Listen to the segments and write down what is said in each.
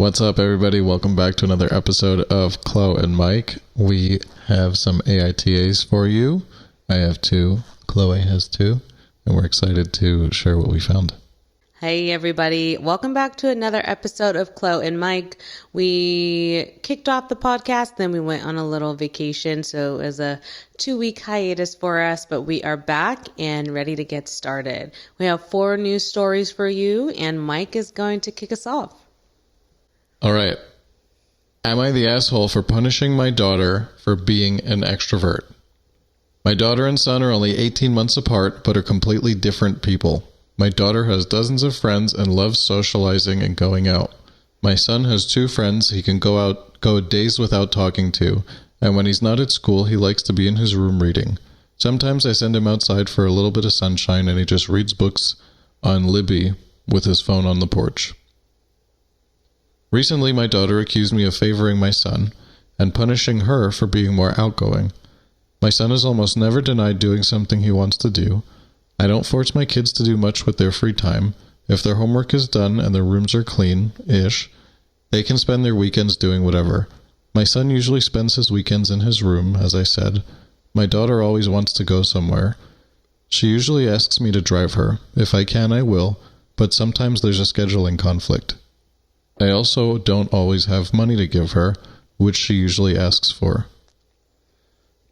What's up, everybody? Welcome back to another episode of Chlo&Mike. We have some AITAs for you. I have two. Chloe has two. And we're excited to share what we found. Hey, everybody. Welcome back to another episode of Chlo&Mike. We kicked off the podcast, then we went on a little vacation. So it was a 2-week hiatus for us, but we are back and ready to get started. We have 4 news stories for you, and Mike is going to kick us off. All right. Am I the asshole for punishing my daughter for being an extrovert? My daughter and son are only 18 months apart, but are completely different people. My daughter has dozens of friends and loves socializing and going out. My son has 2 friends he can go days without talking to, and when he's not at school, he likes to be in his room reading. Sometimes I send him outside for a little bit of sunshine, and he just reads books on Libby with his phone on the porch. Recently, my daughter accused me of favoring my son and punishing her for being more outgoing. My son has almost never denied doing something he wants to do. I don't force my kids to do much with their free time. If their homework is done and their rooms are clean-ish, they can spend their weekends doing whatever. My son usually spends his weekends in his room, as I said. My daughter always wants to go somewhere. She usually asks me to drive her. If I can, I will, but sometimes there's a scheduling conflict. I also don't always have money to give her, which she usually asks for.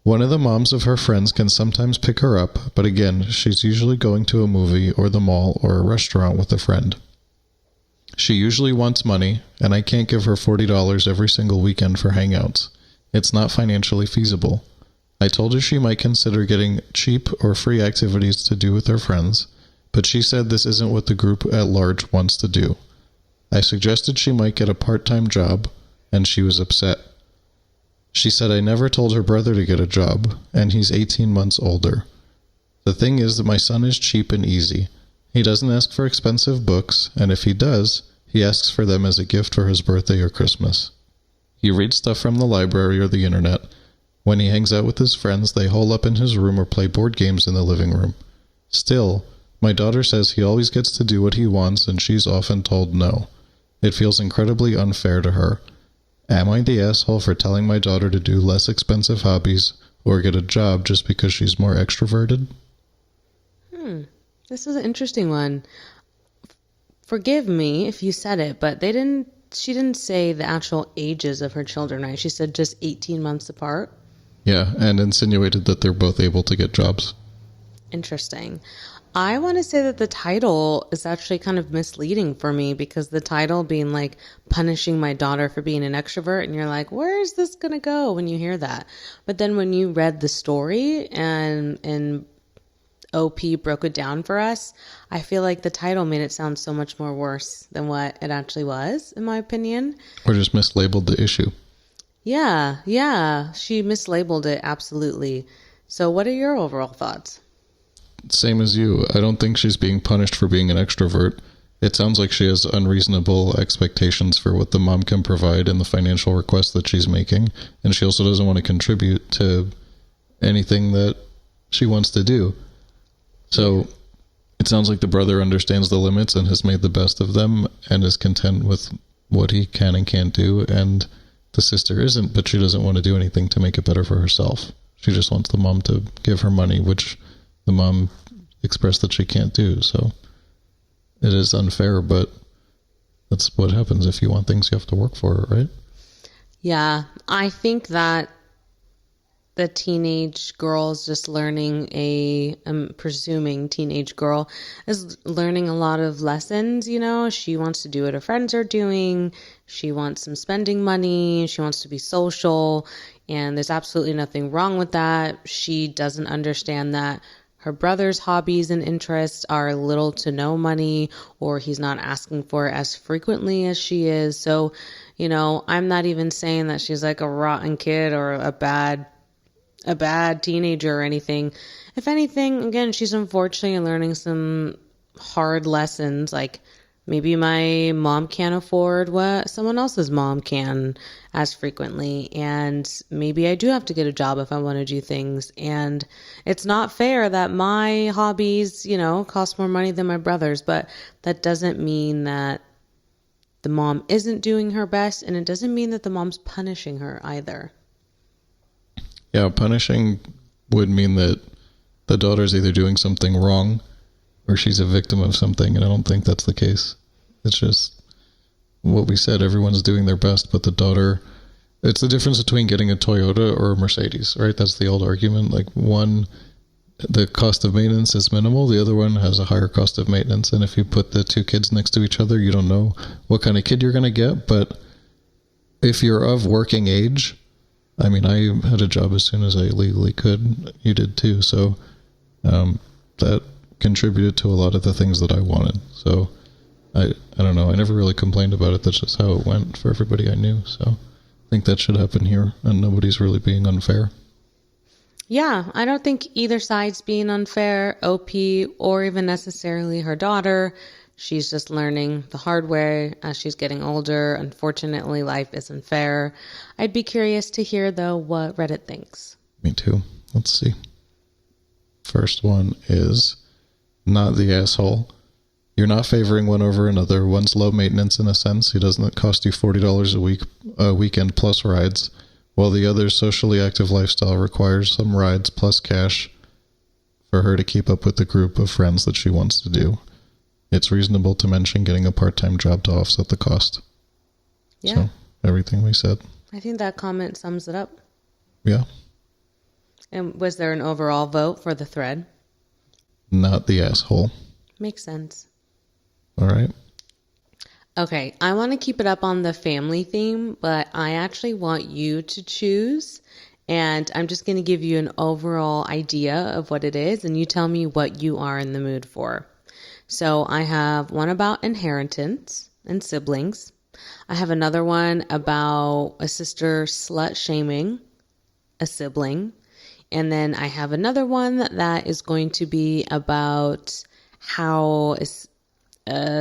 One of the moms of her friends can sometimes pick her up, but again, she's usually going to a movie or the mall or a restaurant with a friend. She usually wants money, and I can't give her $40 every single weekend for hangouts. It's not financially feasible. I told her she might consider getting cheap or free activities to do with her friends, but she said this isn't what the group at large wants to do. I suggested she might get a part-time job, and she was upset. She said I never told her brother to get a job, and he's 18 months older. The thing is that my son is cheap and easy. He doesn't ask for expensive books, and if he does, he asks for them as a gift for his birthday or Christmas. He reads stuff from the library or the internet. When he hangs out with his friends, they hole up in his room or play board games in the living room. Still, my daughter says he always gets to do what he wants, and she's often told no. It feels incredibly unfair to her. Am I the asshole for telling my daughter to do less expensive hobbies or get a job just because she's more extroverted? This is an interesting one. Forgive me if you said it, but she didn't say the actual ages of her children, right? She said just 18 months apart. Yeah, and insinuated that they're both able to get jobs. Interesting. I want to say that the title is actually kind of misleading for me, because the title being like punishing my daughter for being an extrovert, and you're like, where is this going to go when you hear that? But then when you read the story and OP broke it down for us, I feel like the title made it sound so much more worse than what it actually was, in my opinion. Or just mislabeled the issue. Yeah, she mislabeled it, absolutely. So what are your overall thoughts? Same as you. I don't think she's being punished for being an extrovert. It sounds like she has unreasonable expectations for what the mom can provide and the financial requests that she's making, and she also doesn't want to contribute to anything that she wants to do. So it sounds like the brother understands the limits and has made the best of them and is content with what he can and can't do, and the sister isn't, but she doesn't want to do anything to make it better for herself. She just wants the mom to give her money, which the mom expressed that she can't do. So it is unfair, but that's what happens. If you want things, you have to work for it, right? Yeah, I think that the teenage girl is just learning I'm presuming teenage girl is learning a lot of lessons, She wants to do what her friends are doing. She wants some spending money. She wants to be social, and there's absolutely nothing wrong with that. She doesn't understand that her brother's hobbies and interests are little to no money, or he's not asking for it as frequently as she is. So, I'm not even saying that she's like a rotten kid or a bad teenager or anything. If anything, again, she's unfortunately learning some hard lessons, like maybe my mom can't afford what someone else's mom can as frequently. And maybe I do have to get a job if I want to do things. And it's not fair that my hobbies, cost more money than my brother's. But that doesn't mean that the mom isn't doing her best, and it doesn't mean that the mom's punishing her either. Yeah, punishing would mean that the daughter's either doing something wrong or she's a victim of something, and I don't think that's the case. It's just what we said, everyone's doing their best, but the daughter, it's the difference between getting a Toyota or a Mercedes, right? That's the old argument. Like, one, the cost of maintenance is minimal, the other one has a higher cost of maintenance, and if you put the two kids next to each other, you don't know what kind of kid you're going to get. But if you're of working age, I mean, I had a job as soon as I legally could. You did too. So that contributed to a lot of the things that I wanted. So I don't know. I never really complained about it. That's just how it went for everybody I knew. So I think that should happen here, and nobody's really being unfair. Yeah, I don't think either side's being unfair, OP, or even necessarily her daughter. She's just learning the hard way as she's getting older. Unfortunately, life isn't fair. I'd be curious to hear, though, what Reddit thinks. Me too. Let's see. First one is not the asshole. You're not favoring one over another. One's low maintenance in a sense. He doesn't cost you $40 a weekend plus rides, while the other's socially active lifestyle requires some rides plus cash for her to keep up with the group of friends that she wants to do. It's reasonable to mention getting a part-time job to offset the cost. Yeah. So, everything we said. I think that comment sums it up. Yeah. And was there an overall vote for the thread? Not the asshole. Makes sense. All right. Okay, I want to keep it up on the family theme, but I actually want you to choose. And I'm just going to give you an overall idea of what it is, and you tell me what you are in the mood for. So I have one about inheritance and siblings. I have another one about a sister slut shaming a sibling. And then I have another one that is going to be about how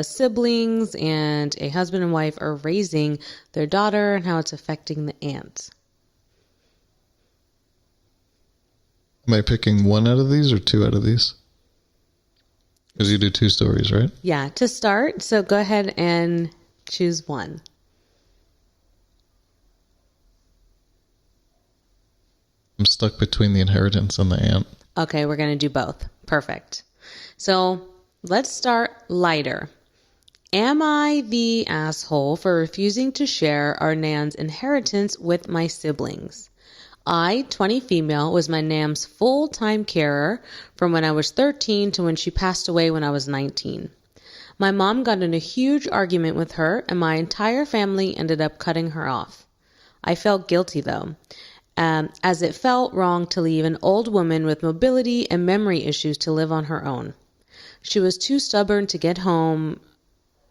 siblings and a husband and wife are raising their daughter and how it's affecting the aunt. Am I picking one out of these or two out of these? Because you do two stories, right? Yeah, to start. So go ahead and choose one. I'm stuck between the inheritance and the aunt. Okay, we're going to do both. Perfect. So let's start lighter. Am I the asshole for refusing to share our Nan's inheritance with my siblings? I, 20 female, was my Nam's full-time carer from when I was 13 to when she passed away when I was 19. My mom got in a huge argument with her, and my entire family ended up cutting her off. I felt guilty, though, as it felt wrong to leave an old woman with mobility and memory issues to live on her own. She was too stubborn to get home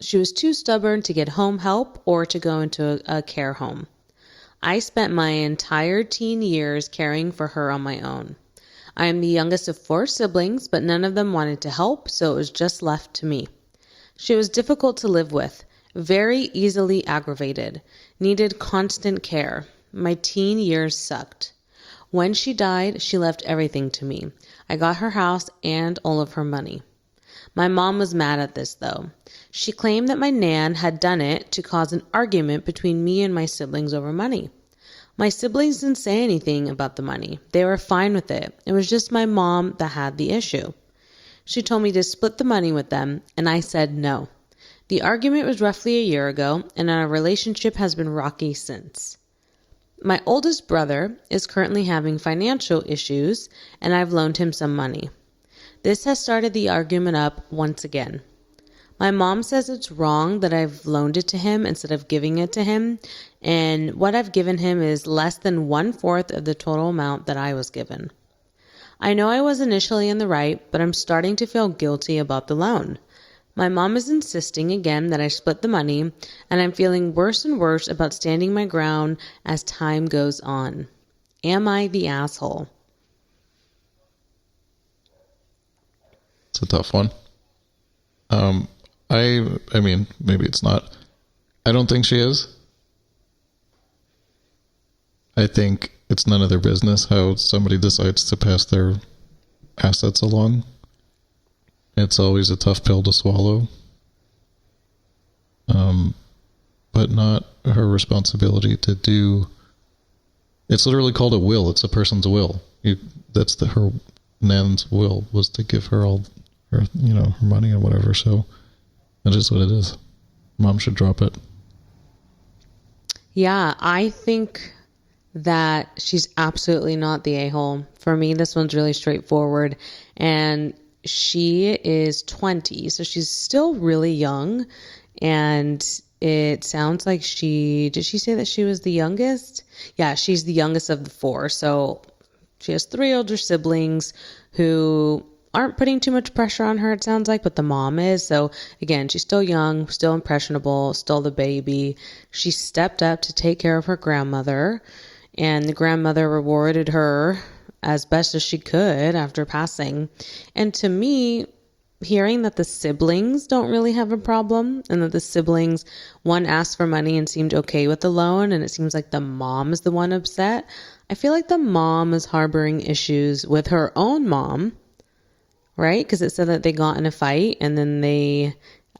help or to go into a care home. I spent my entire teen years caring for her on my own. I am the youngest of 4 siblings, but none of them wanted to help, so it was just left to me. She was difficult to live with, very easily aggravated, needed constant care. My teen years sucked. When she died, she left everything to me. I got her house and all of her money. My mom was mad at this, though. She claimed that my Nan had done it to cause an argument between me and my siblings over money. My siblings didn't say anything about the money. They were fine with it. It was just my mom that had the issue. She told me to split the money with them, and I said no. The argument was roughly a year ago, and our relationship has been rocky since. My oldest brother is currently having financial issues, and I've loaned him some money. This has started the argument up once again. My mom says it's wrong that I've loaned it to him instead of giving it to him, and what I've given him is less than 1/4 of the total amount that I was given. I know I was initially in the right, but I'm starting to feel guilty about the loan. My mom is insisting again that I split the money, and I'm feeling worse and worse about standing my ground as time goes on. Am I the asshole? It's a tough one. I mean, maybe it's not. I don't think she is. I think it's none of their business how somebody decides to pass their assets along. It's always a tough pill to swallow. but not her responsibility to do. It's literally called a will. It's a person's will. That's her Nan's will, was to give her all her, her money and whatever. So that is what it is. Mom should drop it. Yeah, I think that she's absolutely not the a-hole. For me, this one's really straightforward. And she is 20, so she's still really young. And it sounds like did she say that she was the youngest? Yeah, she's the youngest of the 4. So she has 3 older siblings who aren't putting too much pressure on her, it sounds like, but the mom is. So again, she's still young, still impressionable, still the baby. She stepped up to take care of her grandmother, and the grandmother rewarded her as best as she could after passing. And to me, hearing that the siblings don't really have a problem, and that the siblings, one asked for money and seemed okay with the loan, and it seems like the mom is the one upset. I feel like the mom is harboring issues with her own mom, right? Because it said that they got in a fight, and then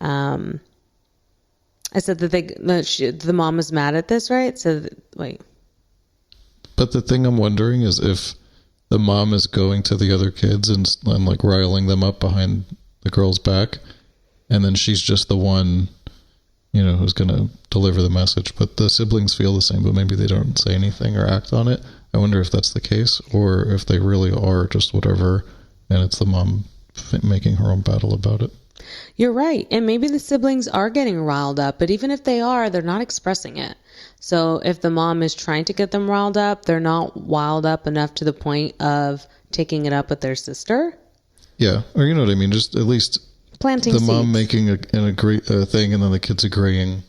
I said that the mom was mad at this, right? So wait. But the thing I'm wondering is if the mom is going to the other kids and like riling them up behind the girl's back, and then she's just the one, who's going to deliver the message. But the siblings feel the same, but maybe they don't say anything or act on it. I wonder if that's the case, or if they really are just whatever, and it's the mom making her own battle about it. You're right. And maybe the siblings are getting riled up, but even if they are, they're not expressing it. So if the mom is trying to get them riled up, they're not wild up enough to the point of taking it up with their sister. Yeah. Or you know what I mean? Just at least planting the seeds. Mom making a thing, and then the kids agreeing,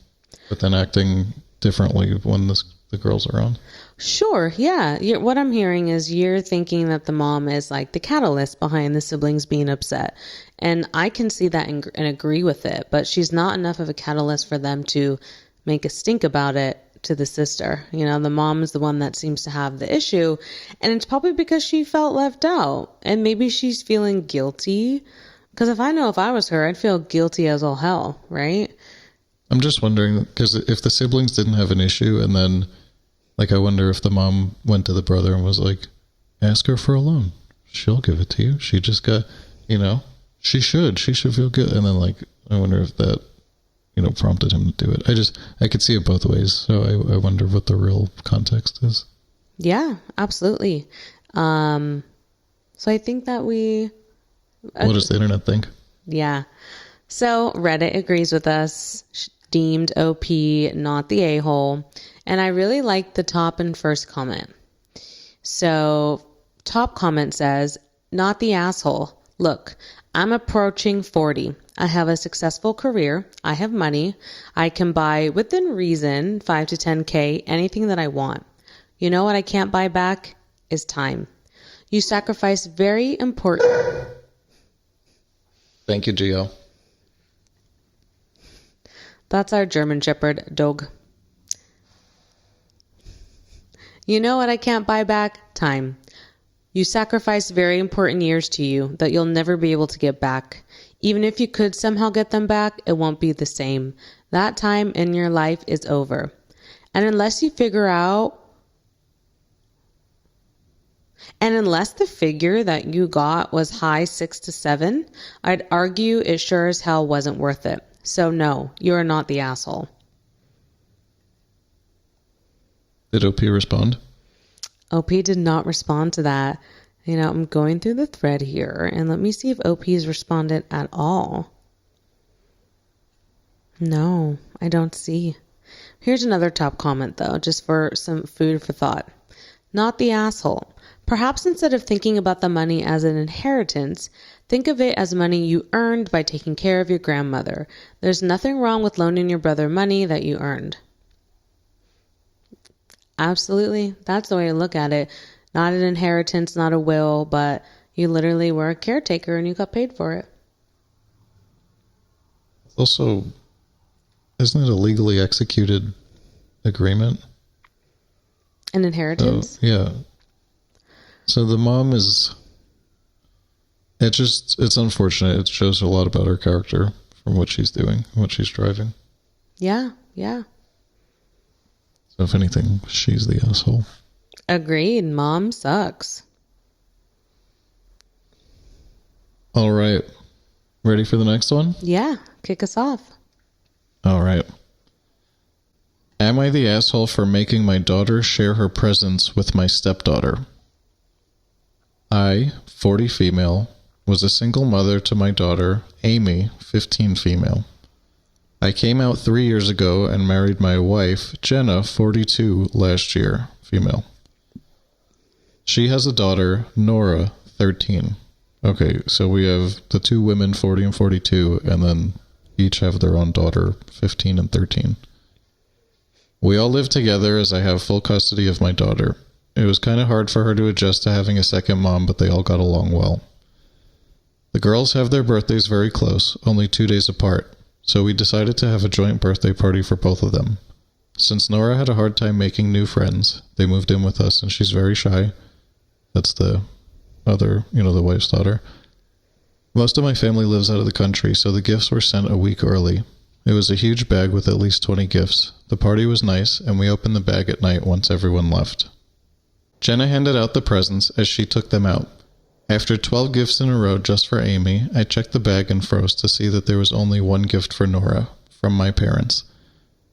but then acting differently when the girl's around. Sure. Yeah. What I'm hearing is you're thinking that the mom is like the catalyst behind the siblings being upset. And I can see that and agree with it, but she's not enough of a catalyst for them to make a stink about it to the sister. The mom is the one that seems to have the issue, and it's probably because she felt left out, and maybe she's feeling guilty. Because if I was her, I'd feel guilty as all hell, right? I'm just wondering, because if the siblings didn't have an issue, and then I wonder if the mom went to the brother and was like, ask her for a loan. She'll give it to you. She just got, she should feel good. And then I wonder if that, prompted him to do it. I could see it both ways. So I wonder what the real context is. Yeah, absolutely. So I think that what does the internet think? Yeah. So Reddit agrees with us, deemed OP not the a-hole. And I really like the top and first comment. So top comment says, not the asshole. Look, I'm approaching 40. I have a successful career. I have money. I can buy, within reason, 5 to 10K, anything that I want. You know what I can't buy back is time. You sacrifice very important... Thank you, Gio. That's our German Shepherd dog. You know what I can't buy back? Time. You sacrifice very important years to you that you'll never be able to get back. Even if you could somehow get them back, it won't be the same. That time in your life is over. And unless the figure that you got was high 6 to 7, I'd argue it sure as hell wasn't worth it. So no, you are not the asshole. Did OP respond? OP did not respond to that. I'm going through the thread here, and let me see if OP has responded at all. No, I don't see. Here's another top comment, though, just for some food for thought. Not the asshole. Perhaps instead of thinking about the money as an inheritance, think of it as money you earned by taking care of your grandmother. There's nothing wrong with loaning your brother money that you earned. Absolutely. That's the way to look at it. Not an inheritance, not a will, but you literally were a caretaker and you got paid for it. Also, isn't it a legally executed agreement? An inheritance? Yeah. So the mom is... It's unfortunate. It shows a lot about her character from what she's doing, what she's driving. Yeah, yeah. So if anything, she's the asshole. Agreed. Mom sucks. All right. Ready for the next one? Yeah. Kick us off. All right. Am I the asshole for making my daughter share her presents with my stepdaughter? I, 40 female, was a single mother to my daughter, Amy, 15 female. I came out 3 years ago and married my wife, Jenna, 42, last year, female. She has a daughter, Nora, 13. Okay, so we have the two women, 40 and 42, and then each have their own daughter, 15 and 13. We all live together as I have full custody of my daughter. It was kind of hard for her to adjust to having a second mom, but they all got along well. The girls have their birthdays very close, only 2 days apart, so we decided to have a joint birthday party for both of them. Since Nora had a hard time making new friends, they moved in with us and she's very shy. That's the other, the wife's daughter. Most of my family lives out of the country, so the gifts were sent a week early. It was a huge bag with at least 20 gifts. The party was nice, and we opened the bag at night once everyone left. Jenna handed out the presents as she took them out. After 12 gifts in a row just for Amy, I checked the bag and froze to see that there was only one gift for Nora, from my parents.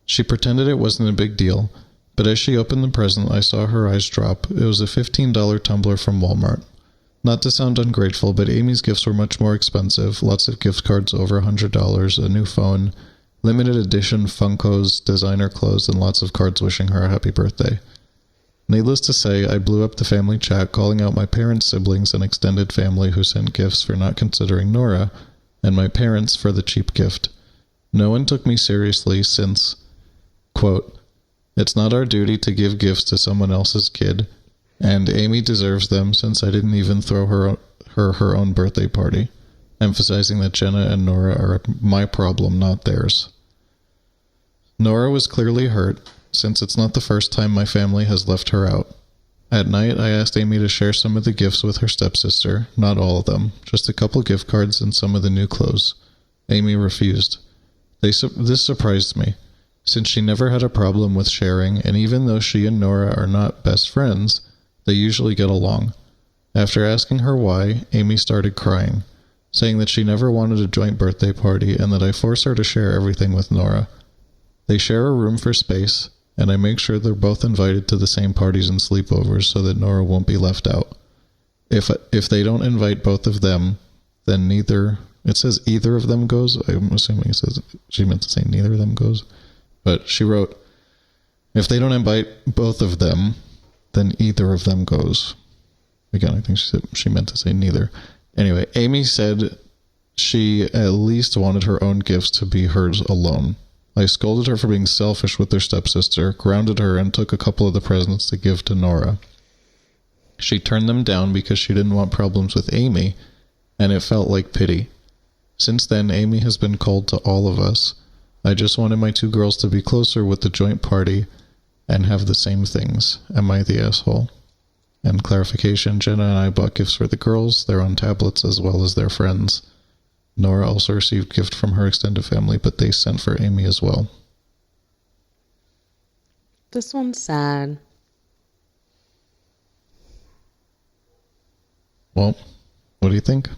She pretended it wasn't a big deal, but as she opened the present, I saw her eyes drop. It was a $15 tumbler from Walmart. Not to sound ungrateful, but Amy's gifts were much more expensive. Lots of gift cards over $100, a new phone, limited edition Funkos, designer clothes, and lots of cards wishing her a happy birthday. Needless to say, I blew up the family chat, calling out my parents' siblings and extended family who sent gifts for not considering Nora, and my parents for the cheap gift. No one took me seriously since, quote, "It's not our duty to give gifts to someone else's kid, and Amy deserves them since I didn't even throw her own birthday party," emphasizing that Jenna and Nora are my problem, not theirs. Nora was clearly hurt, since it's not the first time my family has left her out. At night, I asked Amy to share some of the gifts with her stepsister, not all of them, just a couple gift cards and some of the new clothes. Amy refused. This surprised me, since she never had a problem with sharing, and even though she and Nora are not best friends, they usually get along. After asking her why, Amy started crying, saying that she never wanted a joint birthday party and that I force her to share everything with Nora. They share a room for space, and I make sure they're both invited to the same parties and sleepovers so that Nora won't be left out. If they don't invite both of them, then it says either of them goes. I'm assuming it says, she meant to say neither of them goes. But she wrote, if they don't invite both of them, then either of them goes. Again, I think she meant to say neither. Anyway, Amy said she at least wanted her own gifts to be hers alone. I scolded her for being selfish with her stepsister, grounded her, and took a couple of the presents to give to Nora. She turned them down because she didn't want problems with Amy, and it felt like pity. Since then, Amy has been cold to all of us. I just wanted my two girls to be closer with the joint party and have the same things. Am I the asshole? And clarification, Jenna and I bought gifts for the girls, their own tablets, as well as their friends. Nora also received gift from her extended family, but they sent for Amy as well. This one's sad. Well, what do you think?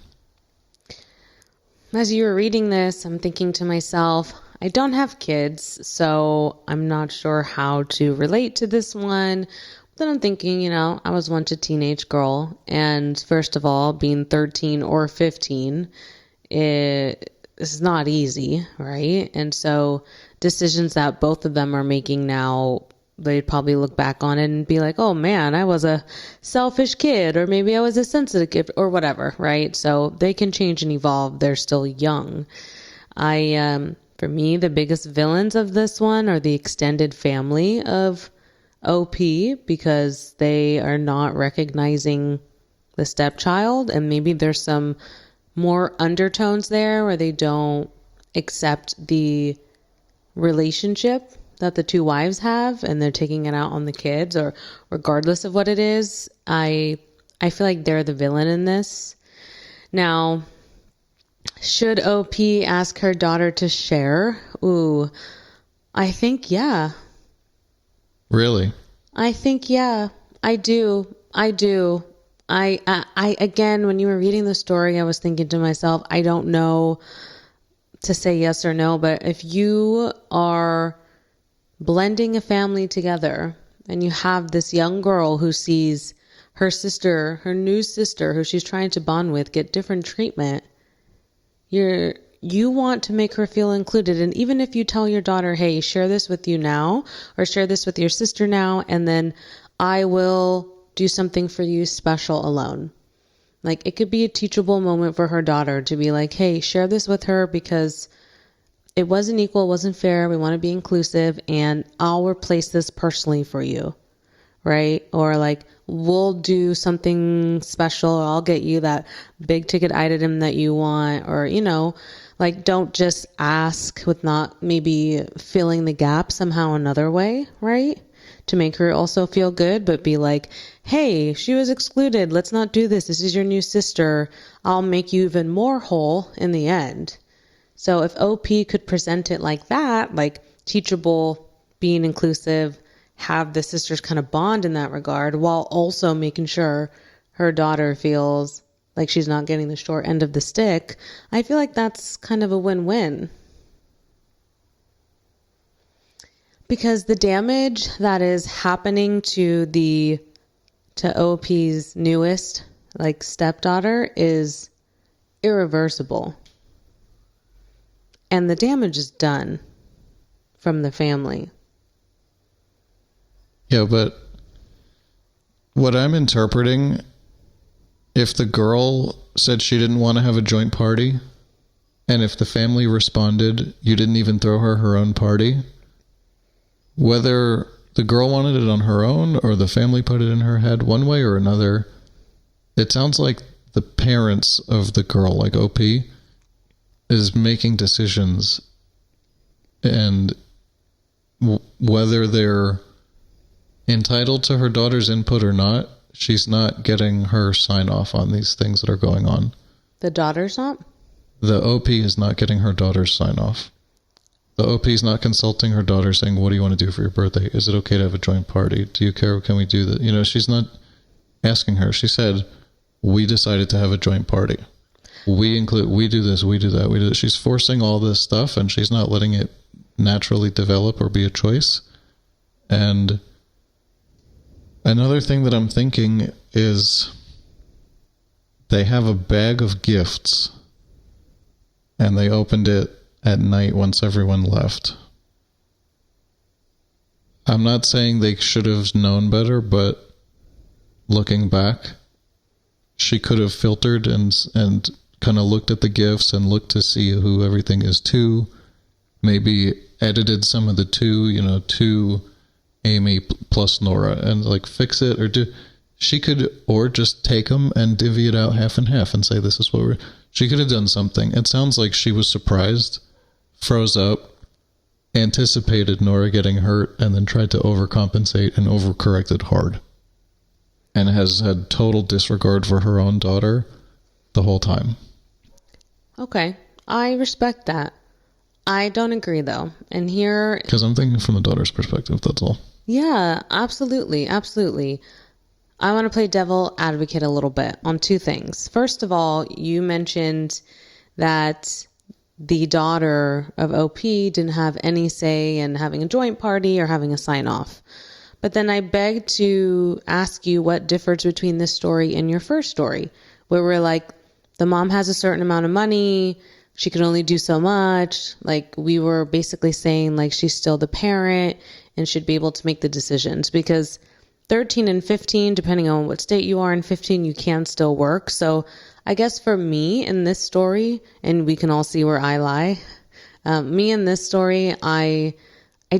As you were reading this, I'm thinking to myself, I don't have kids, so I'm not sure how to relate to this one. But then I'm thinking, I was once a teenage girl, and first of all, being 13 or 15, it's not easy, right? And so decisions that both of them are making now, they'd probably look back on it and be like, oh man, I was a selfish kid, or maybe I was a sensitive kid, or whatever, right? So they can change and evolve. They're still young. For me, the biggest villains of this one are the extended family of OP, because they are not recognizing the stepchild, and maybe there's some more undertones there where they don't accept the relationship that the two wives have, and they're taking it out on the kids, or regardless of what it is. I feel like they're the villain in this. Now, should OP ask her daughter to share? Ooh, I think, yeah. Really? I think, yeah, I do. I again, when you were reading the story, I was thinking to myself, I don't know to say yes or no, but if you are blending a family together and you have this young girl who sees her sister, her new sister, who she's trying to bond with, get different treatment, you want to make her feel included. And even if you tell your daughter, hey, share this with you now, or share this with your sister now, and then I will do something for you special alone. Like, it could be a teachable moment for her daughter to be like, hey, share this with her because it wasn't equal, it wasn't fair. We want to be inclusive, and I'll replace this personally for you, right? Or like, we'll do something special. Or I'll get you that big ticket item that you want, or, like, don't just ask with not maybe filling the gap somehow another way, right? To make her also feel good, but be like, hey, she was excluded. Let's not do this. This is your new sister. I'll make you even more whole in the end. So if OP could present it like that, like teachable, being inclusive, have the sisters kind of bond in that regard, while also making sure her daughter feels like she's not getting the short end of the stick, I feel like that's kind of a win-win. Because the damage that is happening to OP's newest, like, stepdaughter is irreversible. And the damage is done from the family. Yeah, but what I'm interpreting, if the girl said she didn't want to have a joint party, and if the family responded, you didn't even throw her own party, whether the girl wanted it on her own or the family put it in her head, one way or another, it sounds like the parents of the girl, like OP, is making decisions, and whether they're entitled to her daughter's input or not, she's not getting her sign off on these things that are going on. The daughter's not? The OP is not getting her daughter's sign off. The OP is not consulting her daughter saying, what do you want to do for your birthday? Is it okay to have a joint party? Do you care? Can we do that? She's not asking her. She said, we decided to have a joint party. We do this, we do that, we do that. She's forcing all this stuff, and she's not letting it naturally develop or be a choice. And another thing that I'm thinking is they have a bag of gifts, and they opened it at night once everyone left. I'm not saying they should have known better, but looking back, she could have filtered and kind of looked at the gifts and looked to see who everything is to, maybe edited some of the to Amy plus Nora, and like fix it, or just take them and divvy it out half and half and say, this is what she could have done something. It sounds like she was surprised, froze up, anticipated Nora getting hurt, and then tried to overcompensate and overcorrected hard, and has had total disregard for her own daughter the whole time. Okay, I respect that. I don't agree, though. And here... Because I'm thinking from the daughter's perspective, that's all. Yeah, absolutely. I want to play devil advocate a little bit on two things. First of all, you mentioned that the daughter of OP didn't have any say in having a joint party or having a sign-off. But then I beg to ask you what differs between this story and your first story, where we're like, the mom has a certain amount of money, she can only do so much. Like, we were basically saying, like, she's still the parent and should be able to make the decisions, because 13 and 15, depending on what state you are in 15, you can still work. So I guess for me in this story, and we can all see where I lie, me in this story, I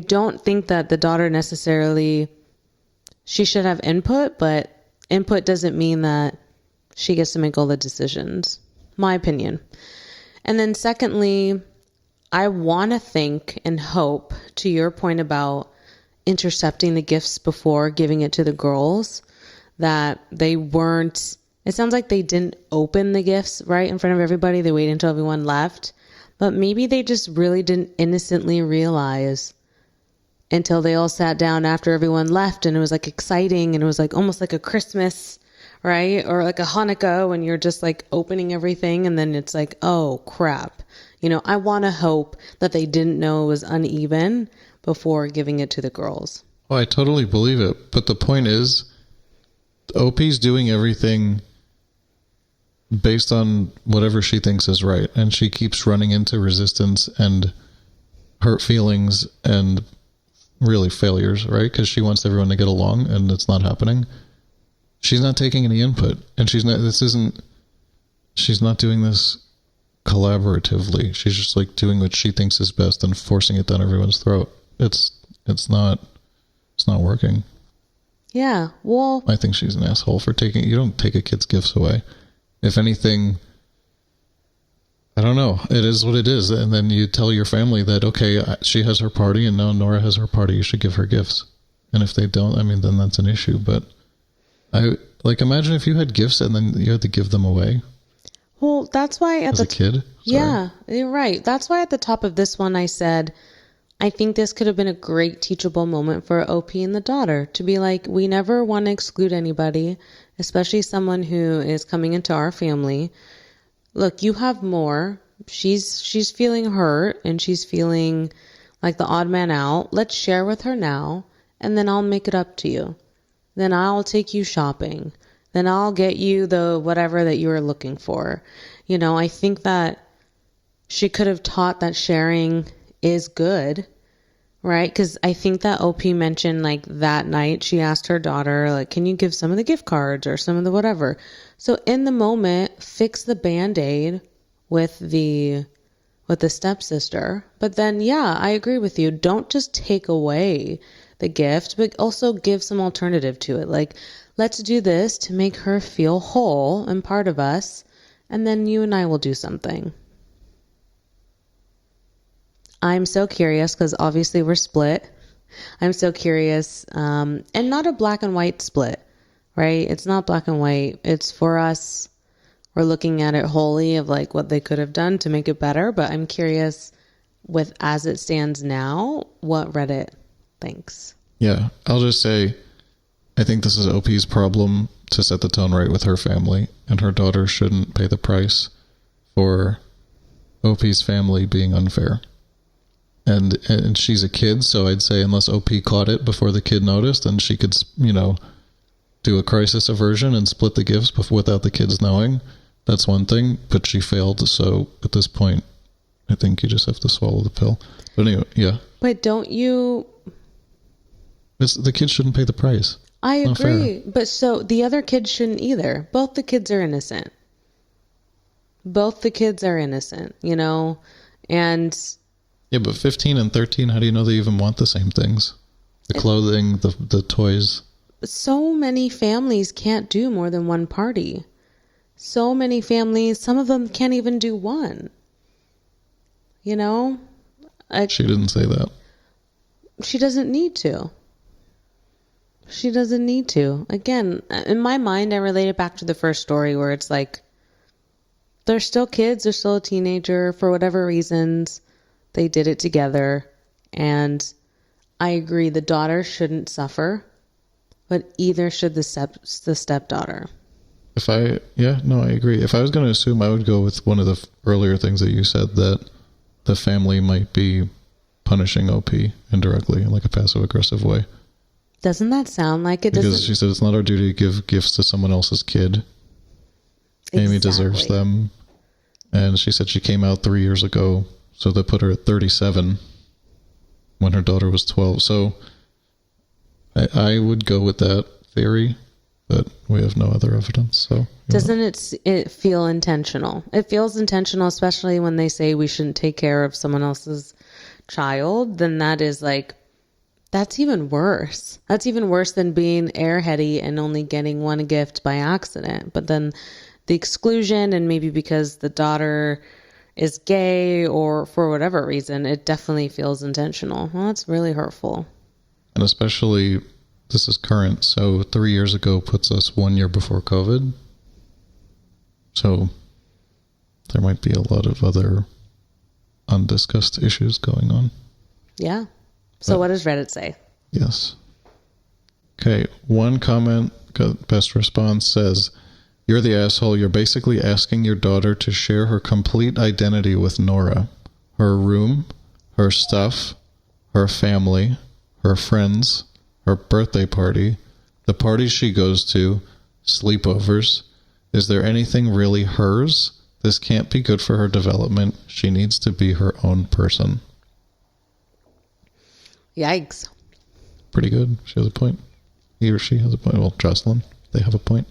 don't think that the daughter necessarily, she should have input, but input doesn't mean that she gets to make all the decisions. My opinion. And then secondly, I want to think and hope, to your point about intercepting the gifts before giving it to the girls, that they weren't, it sounds like they didn't open the gifts right in front of everybody. They waited until everyone left. But maybe they just really didn't innocently realize until they all sat down after everyone left, and it was like exciting, and it was like almost like a Christmas, right? Or like a Hanukkah when you're just like opening everything, and then it's like, oh crap. I want to hope that they didn't know it was uneven before giving it to the girls. Well, I totally believe it. But the point is, OP's doing everything based on whatever she thinks is right. And she keeps running into resistance and hurt feelings and really failures, right? Because she wants everyone to get along, and it's not happening. She's not taking any input. And she's not doing this collaboratively. She's just like doing what she thinks is best and forcing it down everyone's throat. It's not working. Yeah. Well, I think she's an asshole for you don't take a kid's gifts away. If anything, I don't know. It is what it is. And then you tell your family that, okay, she has her party and now Nora has her party. You should give her gifts. And if they don't, then that's an issue. But imagine if you had gifts and then you had to give them away. Well, that's why as a kid. Sorry. Yeah, you're right. That's why at the top of this one I said, I think this could have been a great teachable moment for OP and the daughter to be like, we never want to exclude anybody, especially someone who is coming into our family. Look, you have more. She's feeling hurt and she's feeling like the odd man out. Let's share with her now, and then I'll make it up to you. Then I'll take you shopping. Then I'll get you the whatever that you were looking for. I think that she could have taught that sharing is good, right? Because I think that OP mentioned like that night she asked her daughter, like, can you give some of the gift cards or some of the whatever? So in the moment, fix the Band-Aid with the stepsister. But then, yeah, I agree with you. Don't just take away the gift, but also give some alternative to it. Like, let's do this to make her feel whole and part of us, and then you and I will do something. I'm so curious because obviously we're split. I'm so curious, and not a black and white split, right? It's not black and white. It's for us. We're looking at it wholly of like what they could have done to make it better. But I'm curious with as it stands now, what Reddit thinks. Yeah, I'll just say, I think this is OP's problem to set the tone right with her family, and her daughter shouldn't pay the price for OP's family being unfair. And she's a kid, so I'd say unless OP caught it before the kid noticed, and she could, do a crisis aversion and split the gifts without the kids knowing, that's one thing, but she failed, so at this point, I think you just have to swallow the pill. But anyway, yeah. But don't you... The kids shouldn't pay the price. I agree, but so the other kids shouldn't either. Both the kids are innocent. And... Yeah, but 15 and 13, how do you know they even want the same things? The clothing, the toys. So many families can't do more than one party. So many families, some of them can't even do one. She didn't say that. She doesn't need to. Again, in my mind, I relate it back to the first story where it's like, they're still kids, they're still a teenager, for whatever reasons, they did it together. And I agree, the daughter shouldn't suffer, but either should the stepdaughter. I agree. If I was going to assume, I would go with one of the earlier things that you said, that the family might be punishing OP indirectly in like a passive-aggressive way. Doesn't that sound like it? Because she said it's not our duty to give gifts to someone else's kid. Exactly. Amy deserves them. And she said she came out 3 years ago, so they put her at 37 when her daughter was 12. So I would go with that theory, but we have no other evidence. So doesn't it feel intentional? It feels intentional, especially when they say we shouldn't take care of someone else's child. Then that is like, that's even worse. That's even worse than being airheady and only getting one gift by accident. But then the exclusion, and maybe because the daughter is gay or for whatever reason, it definitely feels intentional. Well, that's really hurtful. And especially, this is current, so 3 years ago puts us 1 year before COVID. So there might be a lot of other undiscussed issues going on. Yeah. So what does Reddit say? Yes. Okay, one comment, best response says, "You're the asshole. You're basically asking your daughter to share her complete identity with Nora. Her room, her stuff, her family, her friends, her birthday party, the parties she goes to, sleepovers. Is there anything really hers? This can't be good for her development. She needs to be her own person." Yikes. Pretty good. She has a point. He or she has a point. Well, Jocelyn, they have a point.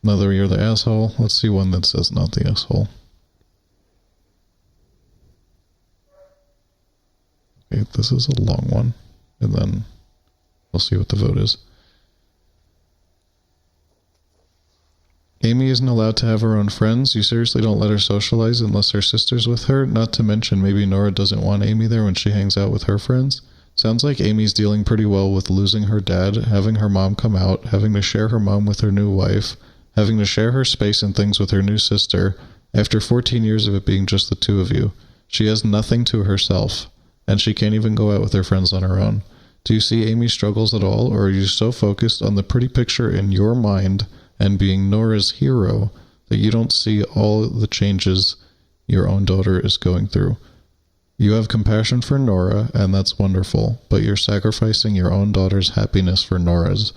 Another, "You're the asshole." Let's see one that says not the asshole. Okay, this is a long one. And then we'll see what the vote is. "Amy isn't allowed to have her own friends. You seriously don't let her socialize unless her sister's with her? Not to mention maybe Nora doesn't want Amy there when she hangs out with her friends? Sounds like Amy's dealing pretty well with losing her dad, having her mom come out, having to share her mom with her new wife, having to share her space and things with her new sister, after 14 years of it being just the two of you. She has nothing to herself, and she can't even go out with her friends on her own. Do you see Amy's struggles at all, or are you so focused on the pretty picture in your mind and being Nora's hero that you don't see all the changes your own daughter is going through? You have compassion for Nora, and that's wonderful, but you're sacrificing your own daughter's happiness for Nora's.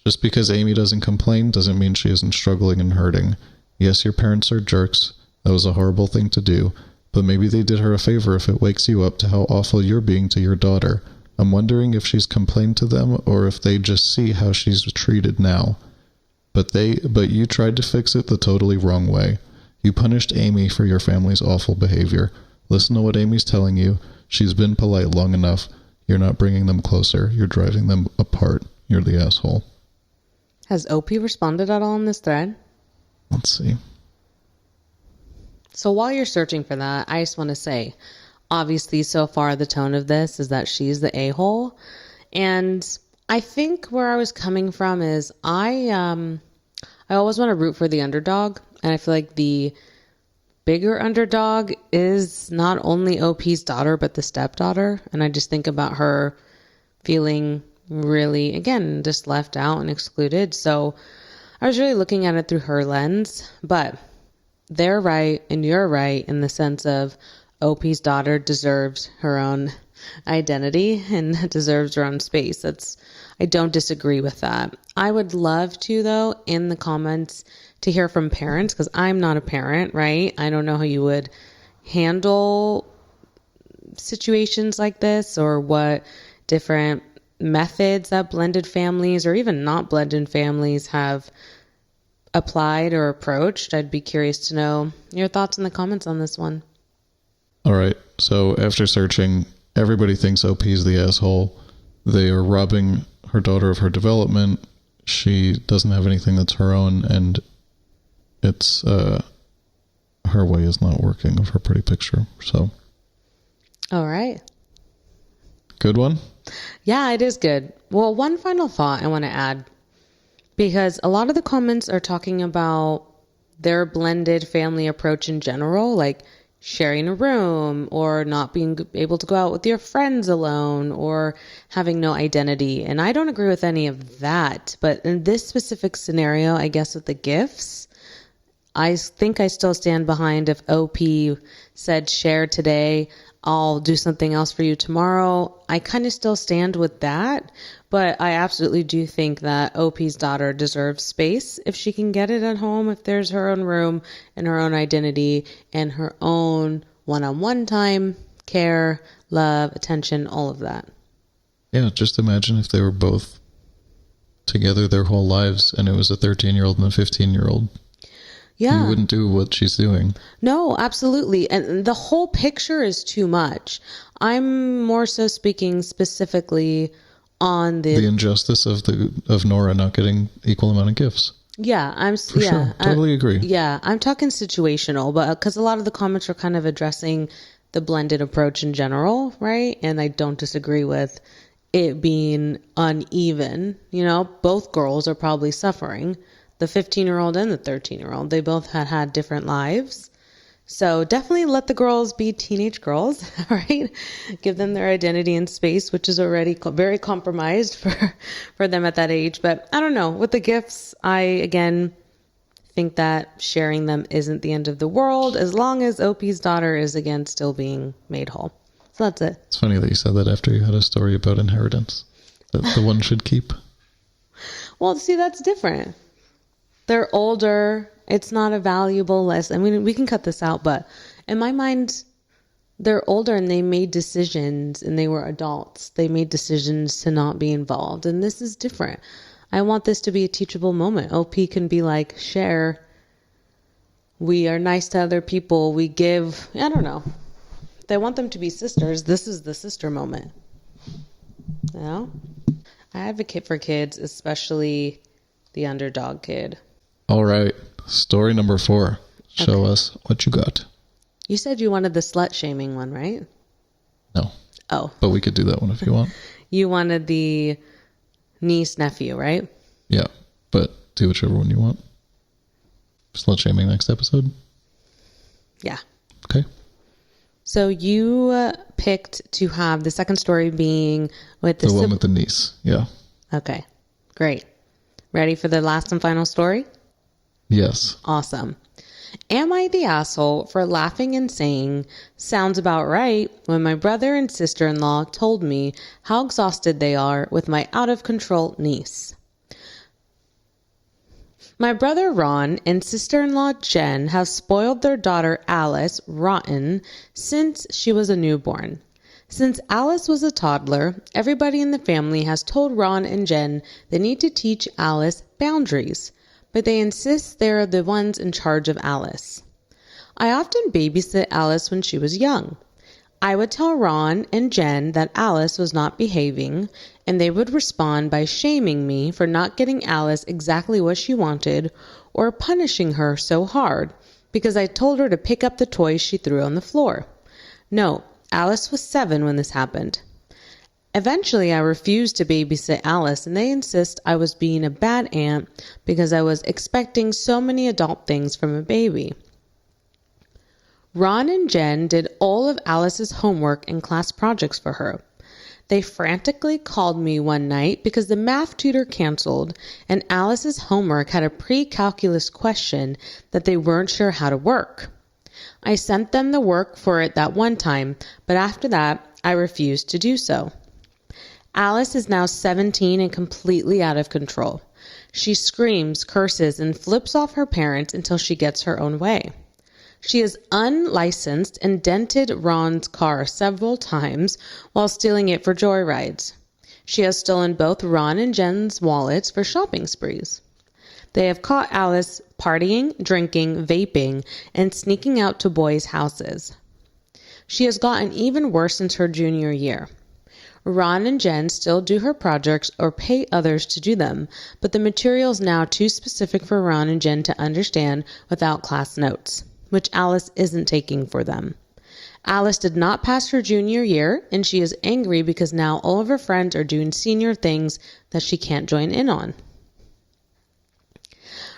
Just because Amy doesn't complain doesn't mean she isn't struggling and hurting. Yes, your parents are jerks. That was a horrible thing to do, but maybe they did her a favor if it wakes you up to how awful you're being to your daughter. I'm wondering if she's complained to them or if they just see how she's treated now. But you tried to fix it the totally wrong way. You punished Amy for your family's awful behavior. Listen to what Amy's telling you. She's been polite long enough. You're not bringing them closer. You're driving them apart. You're the asshole." Has OP responded at all in this thread? Let's see. So while you're searching for that, I just want to say, obviously so far the tone of this is that she's the a-hole. And I think where I was coming from is I always want to root for the underdog. And I feel like the bigger underdog is not only OP's daughter, but the stepdaughter. And I just think about her feeling really, again, just left out and excluded. So I was really looking at it through her lens. But they're right and you're right in the sense of OP's daughter deserves her own identity and deserves her own space. I don't disagree with that. I would love to, though, in the comments to hear from parents, because I'm not a parent, right? I don't know how you would handle situations like this or what different methods that blended families or even not blended families have applied or approached. I'd be curious to know your thoughts in the comments on this one. All right. So after searching, everybody thinks OP's the asshole. They are robbing her daughter of her development. She doesn't have anything that's her own, and it's her way is not working of her pretty picture. So, all right. Good one? Yeah, it is good. Well, one final thought I want to add, because a lot of the comments are talking about their blended family approach in general, like sharing a room or not being able to go out with your friends alone or having no identity. And I don't agree with any of that. But in this specific scenario, I guess with the gifts, I think I still stand behind if OP said share today, I'll do something else for you tomorrow. I kind of still stand with that, but I absolutely do think that OP's daughter deserves space if she can get it at home, if there's her own room and her own identity and her own one-on-one time, care, love, attention, all of that. Yeah, just imagine if they were both together their whole lives and it was a 13-year-old and a 15-year-old. Yeah. You wouldn't do what she's doing. No, absolutely. And the whole picture is too much. I'm more so speaking specifically on the injustice of Nora not getting equal amount of gifts. Yeah, Sure. Totally agree. Yeah, I'm talking situational, but because a lot of the comments are kind of addressing the blended approach in general, right? And I don't disagree with it being uneven. You know, both girls are probably suffering. The 15-year-old and the 13-year-old, they both had different lives. So definitely let the girls be teenage girls, right? Give them their identity and space, which is already very compromised for them at that age. But I don't know. With the gifts, I, again, think that sharing them isn't the end of the world as long as OP's daughter is, again, still being made whole. So that's it. It's funny that you said that after you had a story about inheritance, that the one should keep. Well, see, that's different. They're older. It's not a valuable lesson. I mean, we can cut this out, but in my mind, they're older and they made decisions and they were adults. They made decisions to not be involved. And this is different. I want this to be a teachable moment. OP can be like, share. We are nice to other people. We give. I don't know. If they want them to be sisters, this is the sister moment. You know? I advocate for kids, especially the underdog kid. All right. Story number 4. Show us what you got. You said you wanted the slut shaming one, right? No. Oh. But we could do that one if you want. You wanted the niece nephew, right? Yeah. But do whichever one you want. Slut shaming next episode? Yeah. Okay. So you picked to have the second story being with the one with the niece. Yeah. Okay. Great. Ready for the last and final story? Yes. Awesome. Am I the asshole for laughing and saying, sounds about right, when my brother and sister-in-law told me how exhausted they are with my out-of-control niece? My brother Ron and sister-in-law Jen have spoiled their daughter Alice rotten since she was a newborn. Since Alice was a toddler, everybody in the family has told Ron and Jen they need to teach Alice boundaries, but they insist they're the ones in charge of Alice. I often babysit Alice when she was young. I would tell Ron and Jen that Alice was not behaving, and they would respond by shaming me for not getting Alice exactly what she wanted or punishing her so hard because I told her to pick up the toys she threw on the floor. No, Alice was 7 when this happened. Eventually, I refused to babysit Alice, and they insist I was being a bad aunt because I was expecting so many adult things from a baby. Ron and Jen did all of Alice's homework and class projects for her. They frantically called me one night because the math tutor canceled, and Alice's homework had a pre-calculus question that they weren't sure how to work. I sent them the work for it that one time, but after that, I refused to do so. Alice is now 17 and completely out of control. She screams, curses, and flips off her parents until she gets her own way. She has unlicensed and dented Ron's car several times while stealing it for joyrides. She has stolen both Ron and Jen's wallets for shopping sprees. They have caught Alice partying, drinking, vaping, and sneaking out to boys' houses. She has gotten even worse since her junior year. Ron and Jen still do her projects or pay others to do them, but the material is now too specific for Ron and Jen to understand without class notes, which Alice isn't taking for them. Alice did not pass her junior year, and she is angry because now all of her friends are doing senior things that she can't join in on.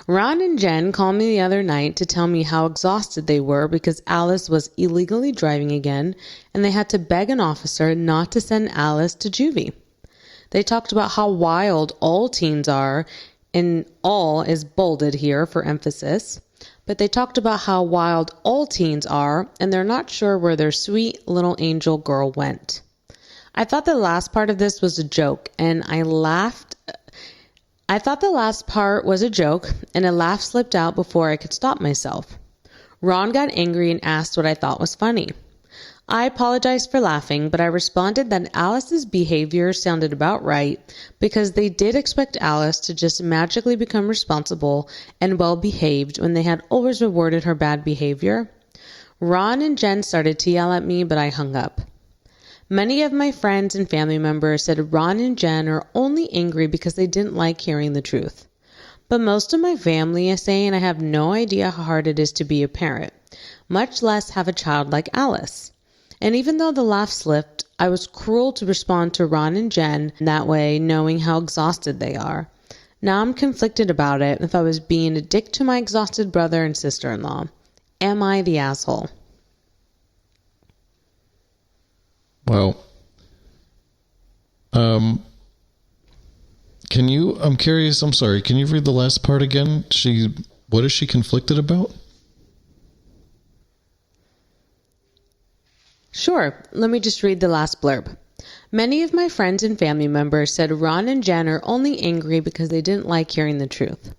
Ron and Jen called me the other night to tell me how exhausted they were because Alice was illegally driving again, and they had to beg an officer not to send Alice to juvie. They talked about how wild all teens are, and all is bolded here for emphasis. But they talked about how wild all teens are, and they're not sure where their sweet little angel girl went. I thought the last part of this was a joke, and I laughed. I thought the last part was a joke, and a laugh slipped out before I could stop myself. Ron got angry and asked what I thought was funny. I apologized for laughing, but I responded that Alice's behavior sounded about right because they did expect Alice to just magically become responsible and well-behaved when they had always rewarded her bad behavior. Ron and Jen started to yell at me, but I hung up. Many of my friends and family members said Ron and Jen are only angry because they didn't like hearing the truth. But most of my family is saying I have no idea how hard it is to be a parent, much less have a child like Alice. And even though the laugh slipped, I was cruel to respond to Ron and Jen that way, knowing how exhausted they are. Now I'm conflicted about it if I was being a dick to my exhausted brother and sister-in-law. Am I the asshole? Well, I'm curious, I'm sorry, can you read the last part again? What is she conflicted about? Sure. Let me just read the last blurb. Many of my friends and family members said Ron and Jen are only angry because they didn't like hearing the truth.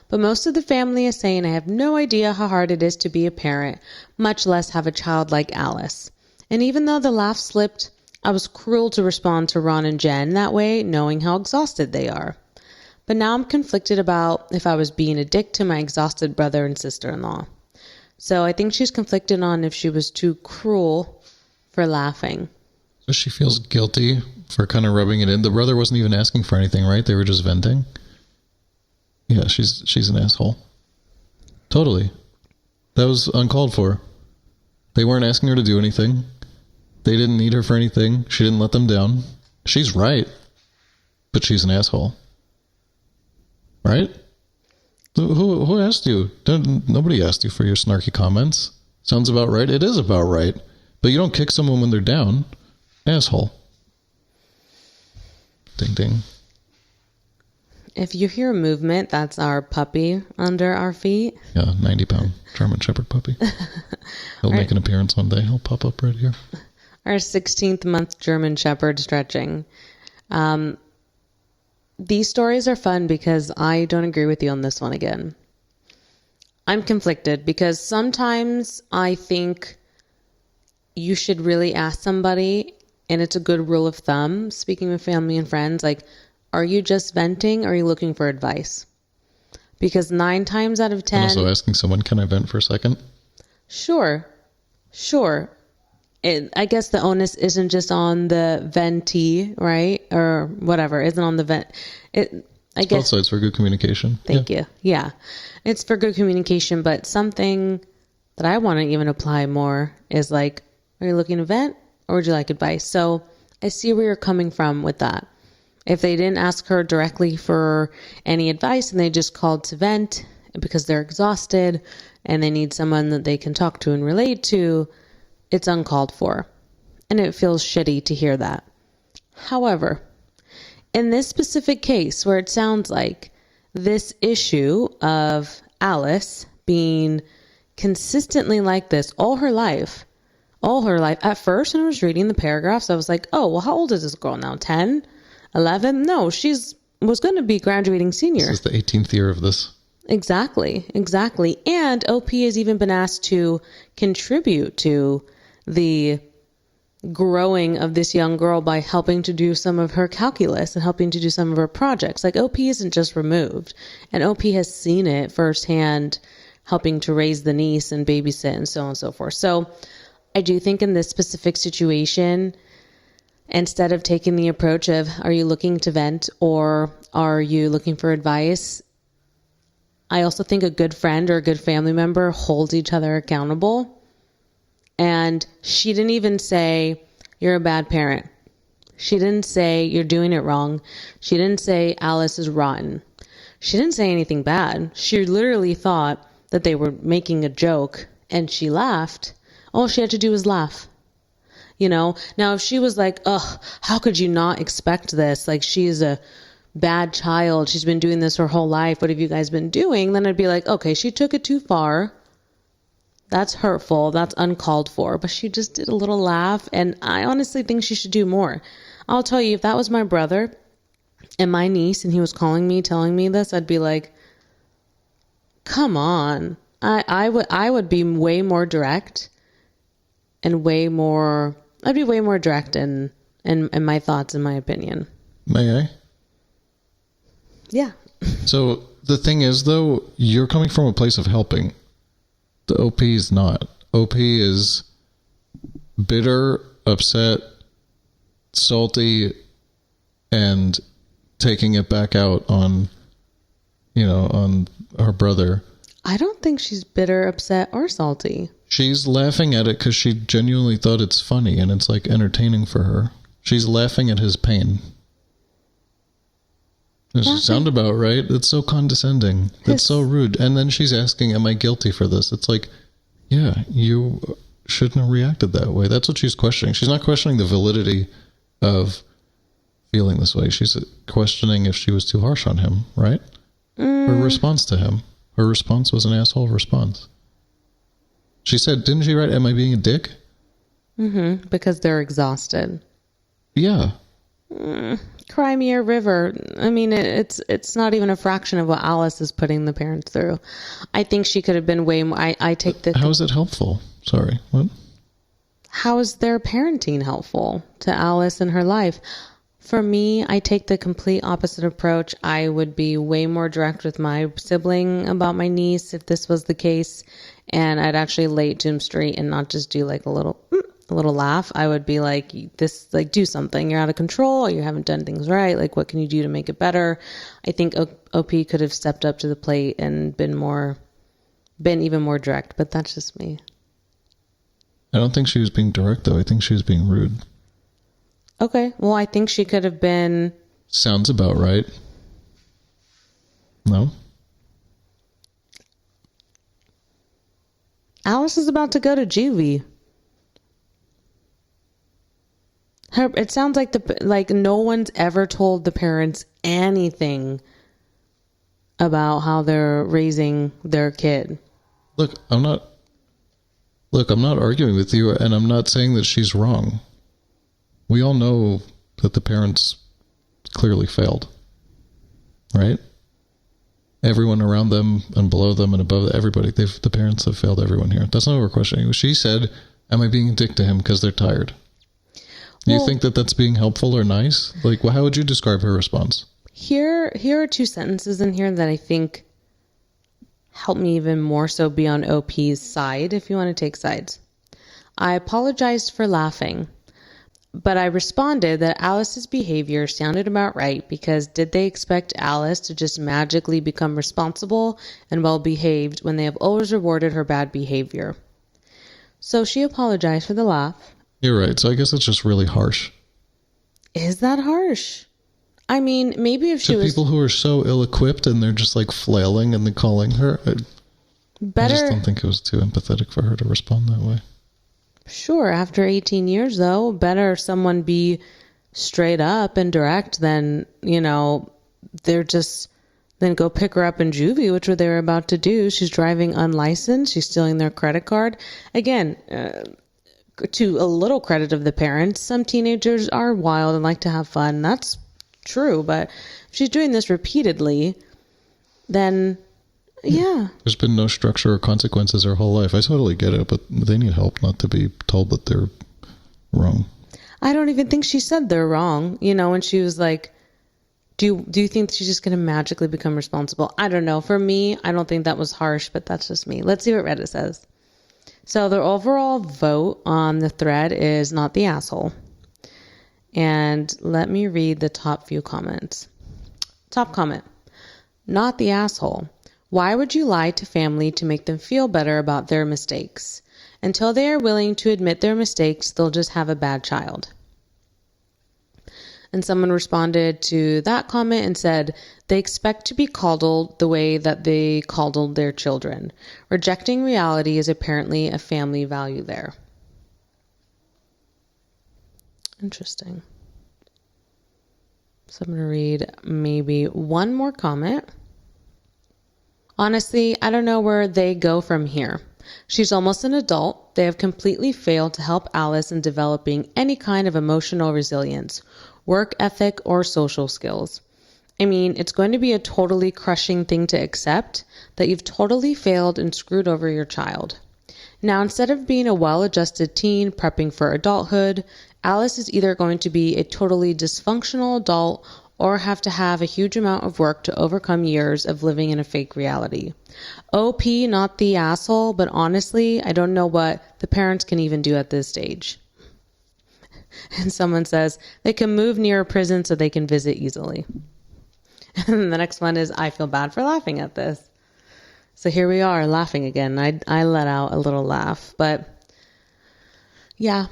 But most of the family is saying I have no idea how hard it is to be a parent, much less have a child like Alice. And even though the laugh slipped, I was cruel to respond to Ron and Jen that way, knowing how exhausted they are. But now I'm conflicted about if I was being a dick to my exhausted brother and sister-in-law. So I think she's conflicted on if she was too cruel for laughing. So she feels guilty for kind of rubbing it in. The brother wasn't even asking for anything, right? They were just venting. Yeah, she's an asshole. Totally. That was uncalled for. They weren't asking her to do anything. They didn't need her for anything. She didn't let them down. She's right. But she's an asshole. Right? Who asked you? Nobody asked you for your snarky comments. Sounds about right. It is about right. But you don't kick someone when they're down. Asshole. Ding ding. If you hear movement, that's our puppy under our feet. Yeah, 90-pound German Shepherd puppy. He'll make an appearance one day. He'll pop up right here. Our 16th month German Shepherd stretching. These stories are fun because I don't agree with you on this one again. I'm conflicted because sometimes I think you should really ask somebody, and it's a good rule of thumb, speaking with family and friends, like, are you just venting or are you looking for advice? Because 9 times out of 10... And also asking someone, can I vent for a second? Sure. I guess the onus isn't just on the ventee, right? Or whatever, isn't on the vent. I guess both sides for good communication. Thank you. Yeah. It's for good communication, but something that I want to even apply more is like, are you looking to vent or would you like advice? So I see where you're coming from with that. If they didn't ask her directly for any advice and they just called to vent because they're exhausted and they need someone that they can talk to and relate to, it's uncalled for. And it feels shitty to hear that. However, in this specific case where it sounds like this issue of Alice being consistently like this all her life, at first when I was reading the paragraphs, I was like, oh, well, how old is this girl now? 10? 11? No, was going to be graduating senior. This is the 18th year of this. Exactly. And OP has even been asked to contribute to the growing of this young girl by helping to do some of her calculus and helping to do some of her projects. Like, OP isn't just removed, and OP has seen it firsthand, helping to raise the niece and babysit and so on and so forth. So I do think in this specific situation, instead of taking the approach of, are you looking to vent or are you looking for advice? I also think a good friend or a good family member holds each other accountable. And she didn't even say, you're a bad parent. She didn't say, you're doing it wrong. She didn't say, Alice is rotten. She didn't say anything bad. She literally thought that they were making a joke and she laughed. All she had to do was laugh. You know, now if she was like, ugh, how could you not expect this? Like, she is a bad child. She's been doing this her whole life. What have you guys been doing? Then I'd be like, okay, she took it too far. That's hurtful. That's uncalled for. But she just did a little laugh. And I honestly think she should do more. I'll tell you, if that was my brother and my niece and he was calling me, telling me this, I'd be like, come on. I would be way more direct and I'd be way more direct in my thoughts and my opinion. May I? Yeah. So the thing is, though, you're coming from a place of helping. The OP is not. OP is bitter, upset, salty, and taking it back out on, on her brother. I don't think she's bitter, upset, or salty. She's laughing at it because she genuinely thought it's funny and it's like entertaining for her. She's laughing at his pain. Does it sound about right? It's so condescending. It's so rude. And then she's asking, am I guilty for this? It's like, Yeah, you shouldn't have reacted that way. That's what she's questioning. She's not questioning the validity of feeling this way. She's questioning if she was too harsh on him, right? Her response to him. Her response was an asshole response. She said, didn't she write, am I being a dick? Mm-hmm. Because they're exhausted. Yeah. Cry me a river. I mean, it's not even a fraction of what Alice is putting the parents through. I think she could have been way more. I take the. How is it helpful? Sorry, what? How is their parenting helpful to Alice in her life? For me, I take the complete opposite approach. I would be way more direct with my sibling about my niece if this was the case, and I'd actually lay it to him straight and not just do like a little laugh. I would be like, this, like, do something. You're out of control. You haven't done things right. Like, what can you do to make it better? I think OP could have stepped up to the plate and been even more direct, but that's just me. I don't think she was being direct, though. I think she was being rude. Okay. Well, I think she could have been. Sounds about right. No? Alice is about to go to juvie. It sounds like no one's ever told the parents anything about how they're raising their kid. Look, I'm not arguing with you, and I'm not saying that she's wrong. We all know that the parents clearly failed, right? Everyone around them and below them and above everybody, the parents have failed everyone here. That's not what we're questioning. She said, am I being a dick to him because they're tired? Do you think that that's being helpful or nice? Like, how would you describe her response? Here are two sentences in here that I think help me even more so be on OP's side, if you want to take sides. I apologized for laughing, but I responded that Alice's behavior sounded about right because did they expect Alice to just magically become responsible and well-behaved when they have always rewarded her bad behavior? So she apologized for the laugh. You're right. So I guess it's just really harsh. Is that harsh? I mean, maybe if she was... people who are so ill-equipped and they're just like flailing and they're calling her. I just don't think it was too empathetic for her to respond that way. Sure. After 18 years, though, better someone be straight up and direct than, they're just... Then go pick her up in juvie, which what they were about to do. She's driving unlicensed. She's stealing their credit card. Again... to a little credit of the parents, some teenagers are wild and like to have fun. That's true, but if she's doing this repeatedly, then yeah. There's been no structure or consequences her whole life. I totally get it, but they need help, not to be told that they're wrong. I don't even think she said they're wrong, when she was like, do you think she's just going to magically become responsible? I don't know. For me, I don't think that was harsh, but that's just me. Let's see what Reddit says. So the overall vote on the thread is not the asshole. And let me read the top few comments. Top comment. Not the asshole. Why would you lie to family to make them feel better about their mistakes? Until they are willing to admit their mistakes, they'll just have a bad child. And someone responded to that comment and said, they expect to be coddled the way that they coddled their children. Rejecting reality is apparently a family value there. Interesting. So I'm going to read maybe one more comment. Honestly, I don't know where they go from here. She's almost an adult. They have completely failed to help Alice in developing any kind of emotional resilience, work ethic, or social skills. I mean, it's going to be a totally crushing thing to accept that you've totally failed and screwed over your child. Now, instead of being a well-adjusted teen prepping for adulthood, Alice is either going to be a totally dysfunctional adult or have to have a huge amount of work to overcome years of living in a fake reality. OP, not the asshole, but honestly, I don't know what the parents can even do at this stage. And someone says, they can move near a prison so they can visit easily. And the next one is, I feel bad for laughing at this. So here we are, laughing again. I let out a little laugh, but yeah.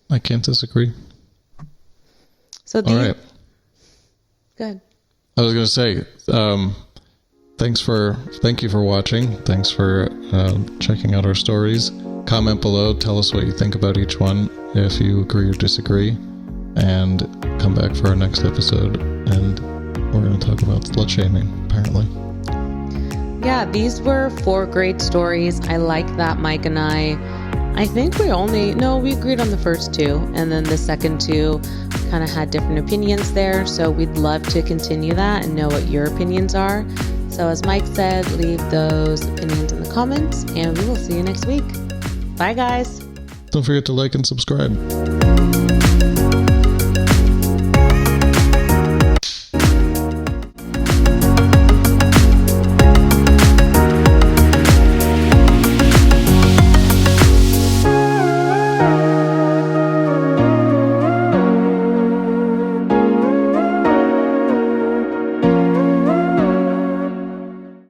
I can't disagree. So all right. Good. I was going to say, Thank you for watching. Thanks for checking out our stories. Comment below. Tell us what you think about each one, if you agree or disagree. And come back for our next episode. And we're going to talk about slut shaming, apparently. Yeah, these were 4 great stories. I like that Mike and I think we agreed on the first 2. And then the second 2 kind of had different opinions there. So we'd love to continue that and know what your opinions are. So as Mike said, leave those opinions in the comments, and we will see you next week. Bye, guys. Don't forget to like and subscribe.